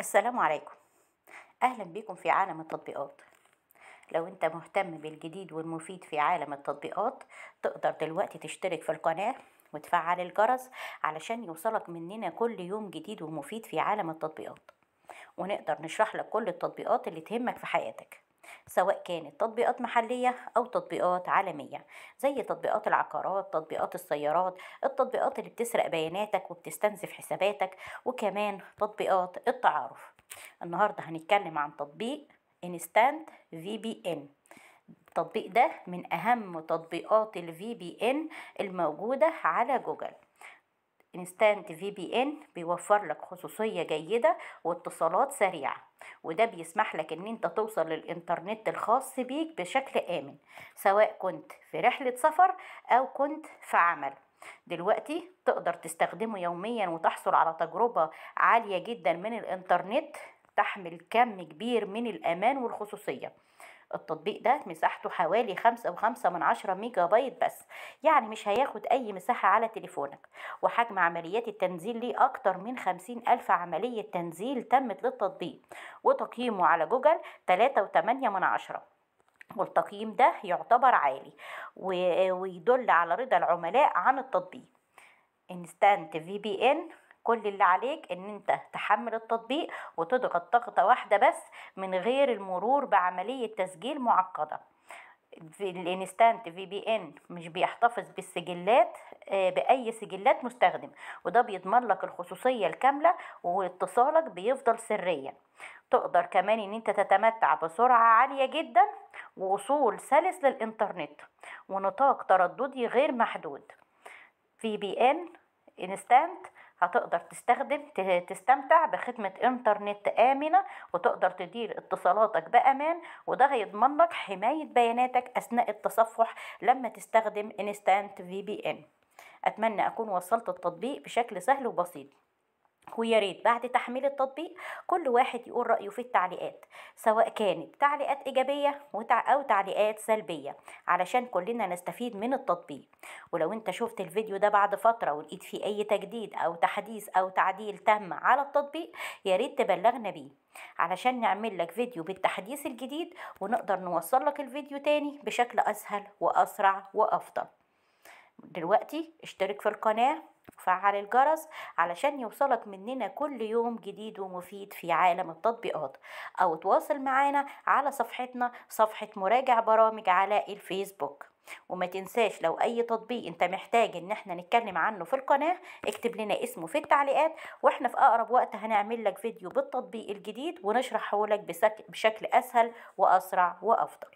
السلام عليكم. أهلا بكم في عالم التطبيقات. لو أنت مهتم بالجديد والمفيد في عالم التطبيقات تقدر دلوقتي تشترك في القناة وتفعل الجرس علشان يوصلك مننا كل يوم جديد ومفيد في عالم التطبيقات، ونقدر نشرح لك كل التطبيقات اللي تهمك في حياتك، سواء كانت تطبيقات محلية أو تطبيقات عالمية، زي تطبيقات العقارات، تطبيقات السيارات، التطبيقات اللي بتسرق بياناتك وبتستنزف حساباتك، وكمان تطبيقات التعارف. النهاردة هنتكلم عن تطبيق انستانت في بي ان. التطبيق ده من أهم تطبيقات الفي بي ان الموجودة على جوجل. انستانت في بي ان بيوفر لك خصوصية جيدة واتصالات سريعة، وده بيسمح لك ان انت توصل للانترنت الخاص بيك بشكل آمن، سواء كنت في رحلة سفر او كنت في عمل. دلوقتي تقدر تستخدمه يوميا وتحصل على تجربة عالية جدا من الانترنت تحمل كم كبير من الأمان والخصوصية. التطبيق ده مساحته حوالي 5.5 ميجا بايت بس، يعني مش هياخد أي مساحة على تليفونك، وحجم عمليات التنزيل ليه أكتر من 50,000 عملية تنزيل تمت للتطبيق، وتقييمه على جوجل 3.8، والتقييم ده يعتبر عالي ويدل على رضا العملاء عن التطبيق. انستانت في بي ان كل اللي عليك ان انت تحمل التطبيق وتضغط ضغطة واحدة بس من غير المرور بعملية تسجيل معقدة. في الانستانت في بي ان مش بيحتفظ بالسجلات بأي سجلات مستخدم، وده بيضمن لك الخصوصية الكاملة واتصالك بيفضل سريا. تقدر كمان ان انت تتمتع بسرعة عالية جدا ووصول سلس للإنترنت ونطاق ترددي غير محدود. في بي ان انستانت هتقدر تستمتع بخدمة انترنت آمنة، وتقدر تدير اتصالاتك بأمان، وده هيضمن لك حماية بياناتك أثناء التصفح لما تستخدم انستانت في بي ان. أتمنى أكون وصلت التطبيق بشكل سهل وبسيط، ويا ريت بعد تحميل التطبيق كل واحد يقول رأيه في التعليقات، سواء كانت تعليقات إيجابية أو تعليقات سلبية، علشان كلنا نستفيد من التطبيق. ولو انت شفت الفيديو ده بعد فترة ولقيت فيه أي تجديد أو تحديث أو تعديل تم على التطبيق، يا ريت تبلغنا بيه علشان نعمل لك فيديو بالتحديث الجديد ونقدر نوصل لك الفيديو تاني بشكل أسهل وأسرع وأفضل. دلوقتي اشترك في القناة وفعل الجرس علشان يوصلك مننا كل يوم جديد ومفيد في عالم التطبيقات، او تواصل معانا على صفحتنا، صفحة مراجع برامج على الفيسبوك. وما تنساش لو اي تطبيق انت محتاج ان احنا نتكلم عنه في القناة اكتب لنا اسمه في التعليقات، واحنا في اقرب وقت هنعمل لك فيديو بالتطبيق الجديد ونشرحه لك بشكل اسهل واسرع وافضل.